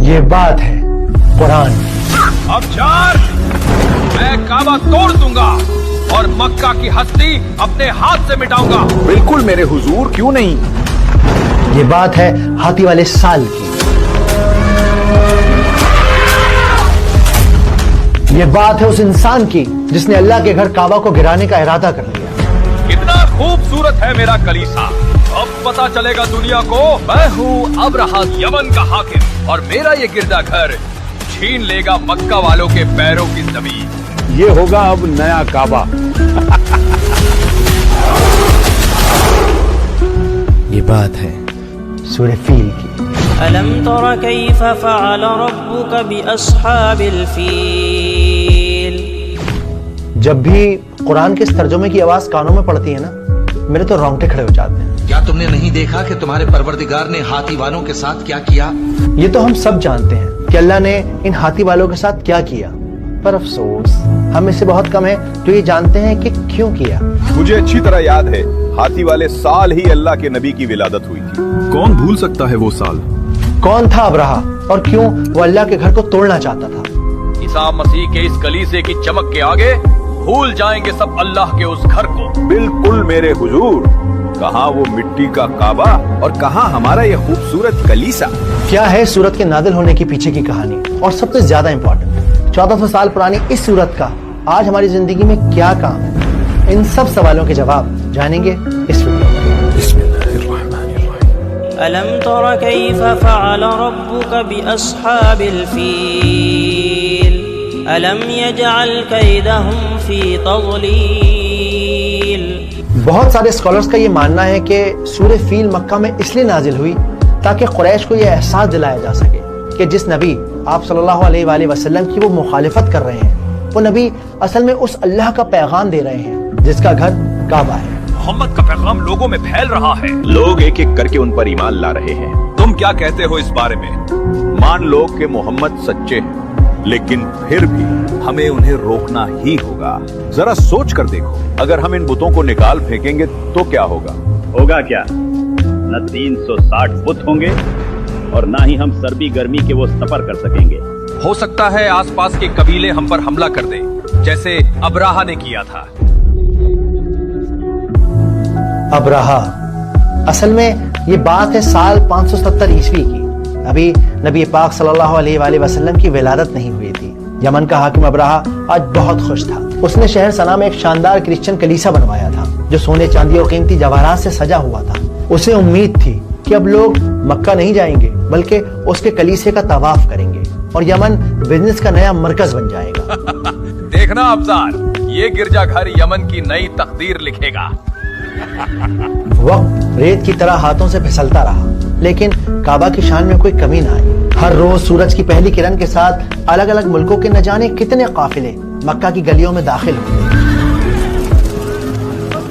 یہ بات ہے قرآن. اب چار میں کعبہ توڑ دوں گا اور مکہ کی ہستی اپنے ہاتھ سے مٹاؤں گا. بالکل میرے حضور، کیوں نہیں. یہ بات ہے ہاتھی والے سال کی. یہ بات ہے اس انسان کی جس نے اللہ کے گھر کعبہ کو گرانے کا ارادہ کر لیا. کتنا خوبصورت ہے میرا کلیسا. اب پتا چلے گا دنیا کو میں ہوں ابرہہ یمن کا حاکم، اور میرا یہ گرجا گھر چھین لے گا مکہ والوں کے پیروں کی زمین. یہ ہوگا اب نیا کعبہ. یہ بات ہے سورہ فیل کی. ألم تر كيف فعل ربك بأصحاب الفيل. جب بھی قرآن کے اس ترجمے کی آواز کانوں میں پڑتی ہے نا، میرے تو رونگٹے کھڑے ہو جاتے ہیں. کیا تم نے نہیں دیکھا کہ تمہارے پروردگار نے ہاتھی والوں کے ساتھ کیا کیا؟ یہ تو ہم سب جانتے ہیں کہ اللہ نے ان ہاتھی والوں کے ساتھ کیا کیا، پر افسوس ہم میں سے بہت کم ہیں جو یہ جانتے ہیں کہ کیوں کیا. مجھے اچھی طرح یاد ہے، ہاتھی والے سال ہی اللہ کے نبی کی ولادت ہوئی تھی. کون بھول سکتا ہے وہ سال؟ کون تھا ابرہہ اور کیوں وہ اللہ کے گھر کو توڑنا چاہتا تھا؟ عیسیٰ مسیح کے اس کلیسے کی چمک کے آگے بھول جائیں گے سب اللہ کے اس گھر کو. بالکل میرے حضور. کہاں وہ مٹی کا کعبہ اور کہاں ہمارا یہ خوبصورت کلیسا. کیا ہے سورت کے نازل ہونے کے پیچھے کی کہانی، اور سب سے زیادہ امپورٹنٹ 1400 سال پرانی اس سورت کا آج ہماری زندگی میں کیا کام ہے؟ ان سب سوالوں کے جواب جانیں گے اس ویڈیو میں. بسم اللہ الرحمن الرحیم. ألم تر كيف فعل ربك بأصحاب الفيل ألم يجعل كيدهم في تضليل. بہت سارے اسکالرز کا یہ ماننا ہے کہ سورہ فیل مکہ میں اس لیے نازل ہوئی تاکہ قریش کو یہ احساس دلایا جا سکے کہ جس نبی آپ صلی اللہ علیہ وآلہ وسلم کی وہ مخالفت کر رہے ہیں، وہ نبی اصل میں اس اللہ کا پیغام دے رہے ہیں جس کا گھر کعبہ ہے. محمد کا پیغام لوگوں میں پھیل رہا ہے. لوگ ایک ایک کر کے ان پر ایمان لا رہے ہیں. تم کیا کہتے ہو اس بارے میں؟ مان لو کہ محمد سچے ہیں، لیکن پھر بھی ہمیں انہیں روکنا ہی ہوگا. ذرا سوچ کر دیکھو، اگر ہم ان بتوں کو نکال پھینکیں گے تو کیا ہوگا؟ ہوگا کیا؟ نہ 360 بت ہوں گے اور نہ ہی ہم سردی گرمی کے وہ سفر کر سکیں گے. ہو سکتا ہے آس پاس کے قبیلے ہم پر حملہ کر دیں جیسے ابرہہ نے کیا تھا. ابرہہ اصل میں یہ بات ہے سال 570 عیسوی کی. ابھی نبی پاک صلی اللہ علیہ وآلہ وسلم کی ولادت نہیں ہوئی تھی. یمن کا حاکم ابرہہ آج بہت خوش تھا. اس نے شہر سنا میں ایک شاندار کرسچن کلیسا بنوایا تھا جو سونے چاندی اور قیمتی جواہرات سے سجا ہوا تھا. اسے امید تھی کہ اب لوگ مکہ نہیں جائیں گے بلکہ اس کے کلیسے کا طواف کریں گے اور یمن بزنس کا نیا مرکز بن جائے گا. دیکھنا ابزار، یہ گرجا گھر یمن کی نئی تقدیر لکھے گا. وقت ریت کی طرح ہاتھوں سے پھسلتا رہا لیکن کعبہ کی شان میں کوئی کمی نہ آئی. ہر روز سورج کی پہلی کرن کے ساتھ الگ الگ ملکوں کے نہ جانے کتنے قافلے مکہ کی گلیوں میں داخل ہوئے.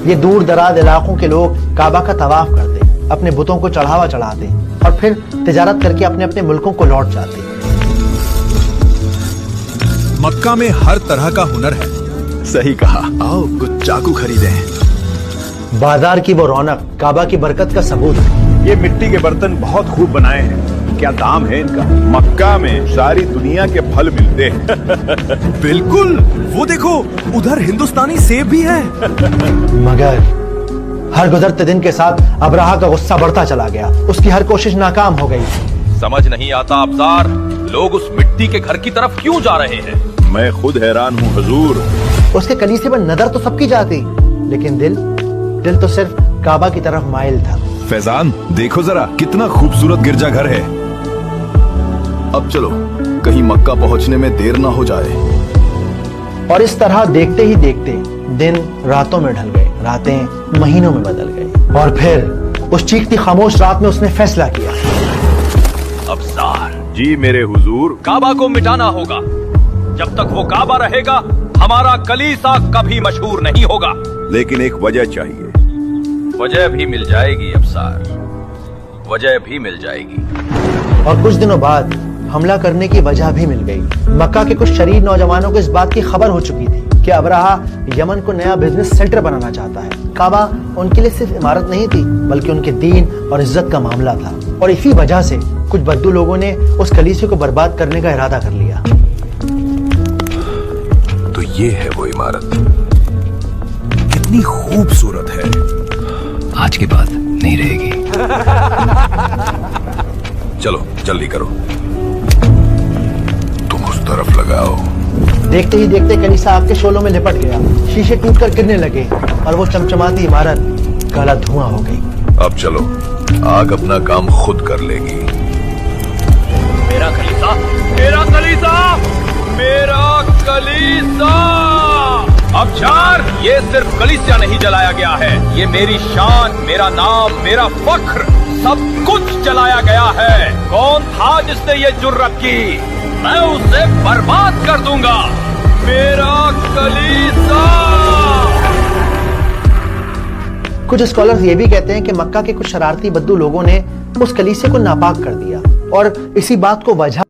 یہ دور دراز علاقوں کے لوگ کعبہ کا طواف کرتے، اپنے بتوں کو چڑھاوا چڑھاتے اور پھر تجارت کر کے اپنے اپنے ملکوں کو لوٹ جاتے. مکہ میں ہر طرح کا ہنر ہے. صحیح کہا. آؤ کچھ چاقو خریدیں. بازار کی وہ رونق کعبہ کی برکت کا ثبوت ہے. یہ مٹی کے برتن بہت خوب بنائے ہیں. کیا دام ہے ان کا؟ مکہ میں ساری دنیا کے پھل ملتے ہیں. بالکل، وہ دیکھو ادھر ہندوستانی سیب بھی ہے. مگر ہر گزرتے دن کے ساتھ ابرہہ کا غصہ بڑھتا چلا گیا. اس کی ہر کوشش ناکام ہو گئی. سمجھ نہیں آتا ابزار، لوگ اس مٹی کے گھر کی طرف کیوں جا رہے ہیں؟ میں خود حیران ہوں حضور. اس کے کلیسے پر نظر تو سب کی جاتی لیکن دل تو صرف کعبہ کی طرف مائل تھا. فیضان دیکھو ذرا کتنا خوبصورت گرجا گھر ہے. اب چلو کہیں مکہ پہنچنے میں دیر نہ ہو جائے. اور اس طرح دیکھتے ہی دیکھتے دن راتوں میں ڈھل گئے، راتیں مہینوں میں بدل گئی. اور پھر اس چیختی خاموش رات میں اس نے فیصلہ کیا. ابزار، جی میرے حضور. کعبہ کو مٹانا ہوگا. جب تک وہ کعبہ رہے گا ہمارا کلیسا کبھی مشہور نہیں ہوگا. لیکن ایک وجہ چاہیے. وجہ بھی مل جائے گی ابزار، وجہ بھی مل جائے گی. اور کچھ دنوں بعد حملہ کرنے کی وجہ بھی مل گئی. مکہ کے کچھ شریر نوجوانوں کو اس بات کی خبر ہو چکی تھی کہ ابرہہ یمن کو نیا بزنس سینٹر بنانا چاہتا ہے. کعبہ ان کے لیے صرف عمارت نہیں تھی بلکہ ان کے دین اور عزت کا معاملہ تھا. اور اسی وجہ سے کچھ بدو لوگوں نے اس کلیسے کو برباد کرنے کا ارادہ کر لیا. تو یہ ہے وہ عمارت. کتنی خوبصورت ہے. آج کے بعد نہیں رہے گی. چلو جلدی کرو. تم اس طرف لگاؤ. دیکھتے ہی دیکھتے کلیسا آگ کے شعلوں میں لپٹ گیا. شیشے ٹوٹ کر گرنے لگے اور وہ چمچماتی عمارت کالا دھواں ہو گئی. اب چلو, آگ اپنا کام خود کر لے گی. میرا کلیسا, میرا کلیسا, میرا کلیسا. اب چار, یہ صرف کلیسا نہیں جلایا گیا ہے, یہ میری شان, میرا نام, میرا فخر, سب کچھ جلایا گیا ہے. کون تھا جس نے یہ جرأت کی؟ میں اسے برباد کر دوں گا. میرا کلیسا. کچھ اسکالرز یہ بھی کہتے ہیں کہ مکہ کے کچھ شرارتی بدو لوگوں نے اس کلیسے کو ناپاک کر دیا اور اسی بات کو وجہ